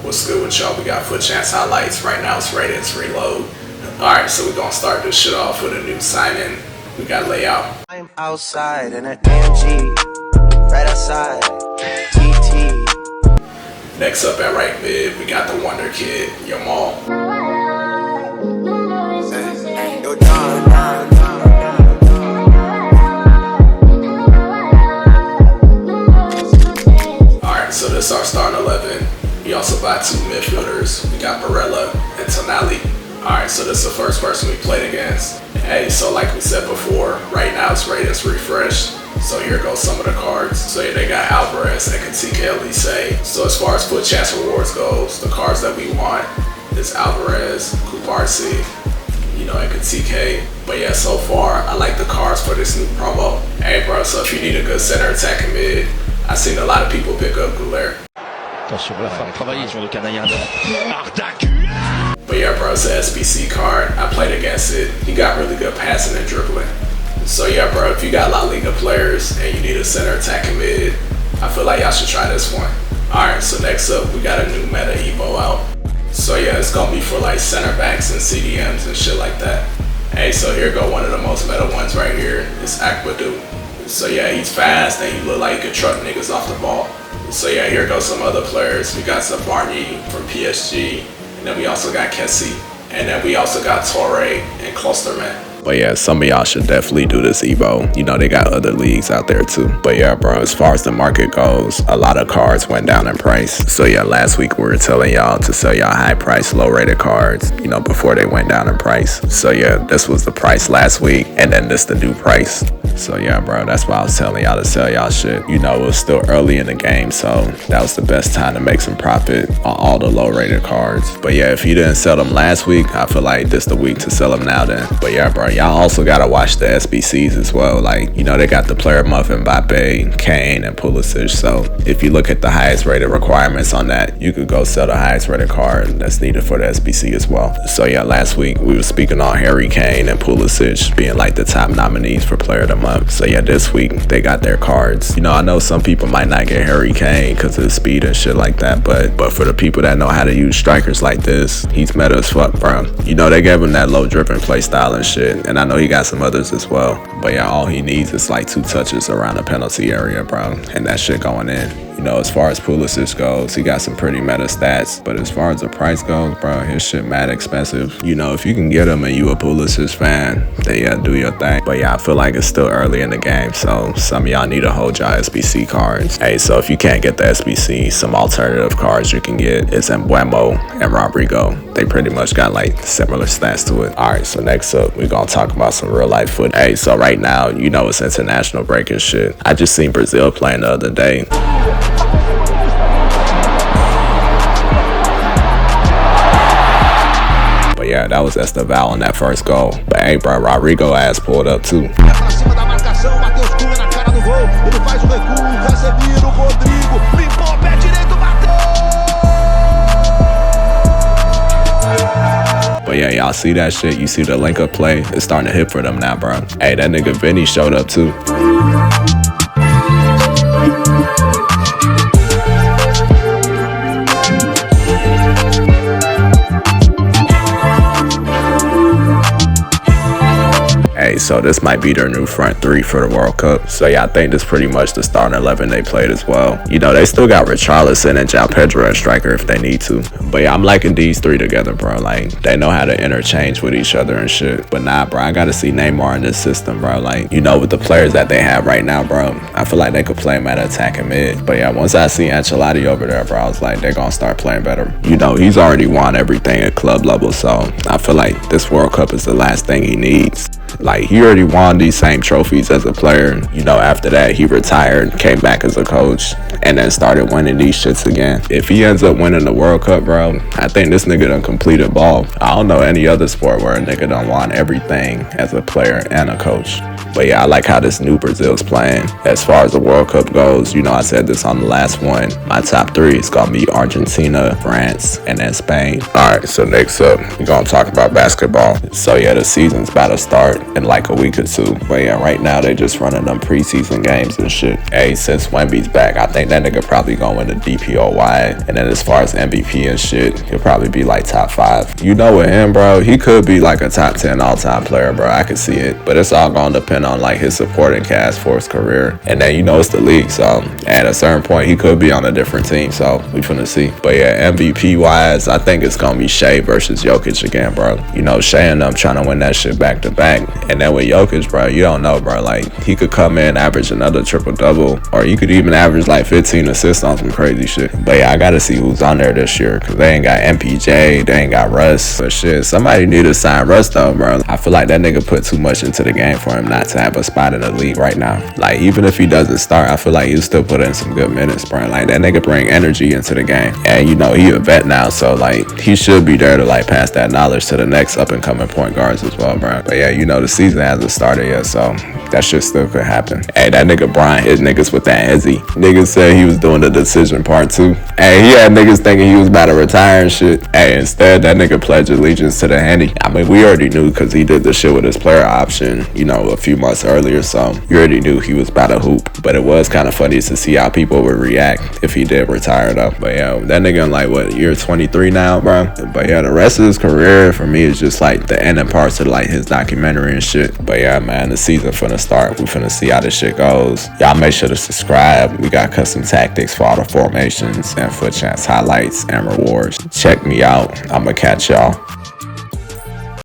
What's good with y'all? We got Fut Champs highlights. Right now it's ratings reload. Alright, so we're gonna start this shit off with a new sign-in. We got layout. I'm outside in an AMG, right outside, TT. Next up at right mid, we got the Wonder Kid, Yamal. Yo, Don. Alright, so this is our starting 11. We also got two midfielders. We got Barella and Tonali. Alright, so this is the first person we played against. Hey, so like we said before, right now it's ratings refreshed. So here goes some of the cards. So yeah, they got Alvarez and Katika Elise. So as far as Fut Champs rewards goes, the cards that we want is Alvarez, Kubarsi, and Katika. But yeah, so far I like the cards for this new promo. Hey bro, so if you need a good center attacking mid, I've seen a lot of people pick up Guler. Attention, on va faire travailler sur le Canadien. But yeah bro, it's an SBC card. I played against it. He got really good passing and dribbling. So yeah bro, if you got La Liga players and you need a center attacking mid, I feel like y'all should try this one. Alright, so next up we got a new meta Evo out. So yeah, it's gonna be for like center backs and CDMs and shit like that. Hey, so here go one of the most meta ones right here. It's Aqueduct. So yeah, he's fast and he look like he could truck niggas off the ball. So yeah, here goes some other players. We got some Barney from PSG, and then we also got Kessie, and then we also got Torre and Klosterman. But yeah, some of y'all should definitely do this Evo. They got other leagues out there too. But yeah, bro, as far as the market goes, a lot of cards went down in price. So yeah, last week we were telling y'all to sell y'all high price, low rated cards, before they went down in price. So yeah, this was the price last week, and then this the new price. So yeah, bro, that's why I was telling y'all to sell y'all shit. It was still early in the game, so that was the best time to make some profit on all the low rated cards. But yeah, if you didn't sell them last week, I feel like this the week to sell them now then. But yeah, bro, y'all also gotta watch the SBCs as well. They got the player month Mbappe, Kane, and Pulisic. So if you look at the highest rated requirements on that, you could go sell the highest rated card that's needed for the SBC as well. So yeah, last week we were speaking on Harry Kane and Pulisic being like the top nominees for player of the month. So yeah, this week they got their cards. I know some people might not get Harry Kane because of his speed and shit like that, but for the people that know how to use strikers like this, he's meta as fuck, bro. They gave him that low dripping play style and shit, and I know he got some others as well. But yeah, all he needs is like 2 touches around the penalty area, bro, and that shit going in. As far as Pulisic goes, he got some pretty meta stats. But as far as the price goes, bro, his shit mad expensive. If you can get him and you a Pulisic fan, then yeah, do your thing. But yeah, I feel like it's still early in the game, so some of y'all need to hold y'all SBC cards. Hey, so if you can't get the SBC, some alternative cards you can get is Embuemo and Rodrigo. They pretty much got like similar stats to it. Alright, so next up, we're gonna talk about some real life foot. Hey, so right now, it's international break and shit. I just seen Brazil playing the other day. But yeah, that was Esteval on that first goal. But hey, bro, Rodrigo ass pulled up too. But yeah, y'all see that shit? You see the link up play? It's starting to hit for them now, bro. Hey, that nigga Vinny showed up too. So this might be their new front 3 for the World Cup. So yeah, I think this pretty much the starting 11 they played as well. They still got Richarlison and João Pedro at striker if they need to. But yeah, I'm liking these 3 together, bro. They know how to interchange with each other and shit. But nah, bro, I gotta see Neymar in this system, bro. With the players that they have right now, bro, I feel like they could play him at attacking mid. But yeah, once I see Ancelotti over there, bro, I was like, they're gonna start playing better. He's already won everything at club level, so I feel like this World Cup is the last thing he needs. He already won these same trophies as a player. After that, he retired, came back as a coach, and then started winning these shits again. If he ends up winning the World Cup, bro, I think this nigga done completed ball. I don't know any other sport where a nigga done won everything as a player and a coach. But yeah, I like how this new Brazil's playing. As far as the World Cup goes, you know, I said this on the last one. My top 3 is gonna be Argentina, France, and then Spain. Alright, so next up, we're gonna talk about basketball. So yeah, the season's about to start in like a week or 2. But yeah, right now they just running them preseason games and shit. Hey, since Wemby's back, I think that nigga probably gonna win the DPOY. And then as far as MVP and shit, he'll probably be like top 5. You know, with him, bro, he could be like a top 10 all-time player, bro. I could see it. But it's all gonna depend on like his supporting cast for his career. And then, you know, it's the league, so at a certain point he could be on a different team, so we finna see. But yeah, MVP wise, I think it's gonna be Shea versus Jokic again, bro. You know, Shea and them trying to win that shit back to back. And then with Jokic, bro, you don't know, bro. Like, he could come in, average another triple-double, or you could even average like 15 assists on some crazy shit. But yeah, I gotta see who's on there this year, cause they ain't got MPJ, they ain't got Russ. But shit, somebody need to sign Russ though, bro. I feel like that nigga put too much into the game for him not to have a spot in the league right now. Like, even if he doesn't start, I feel like he'll still put in some good minutes, bro. Like, that nigga bring energy into the game. And you know, he a vet now, so like, he should be there to like pass that knowledge to the next up and coming point guards as well, bro. But yeah, you know, the season hasn't started yet, so that shit still could happen. Hey, that nigga Brian hit niggas with that hezzy. Niggas said he was doing the decision part 2. Hey, he had niggas thinking he was about to retire and shit. Hey, instead that nigga pledged allegiance to the Henny. I mean, we already knew because he did the shit with his player option, you know, a few months earlier, so you already knew he was about to hoop. But it was kind of funny to see how people would react if he did retire though. But yeah, that nigga in like what, year 23 now, bro. But yeah, the rest of his career for me is just like the ending parts of like his documentary and shit. But yeah, man, the season finna start. We finna see how this shit goes. Y'all make sure to subscribe. We got custom tactics for all the formations and Fut Champs highlights and rewards. Check me out. I'ma catch y'all.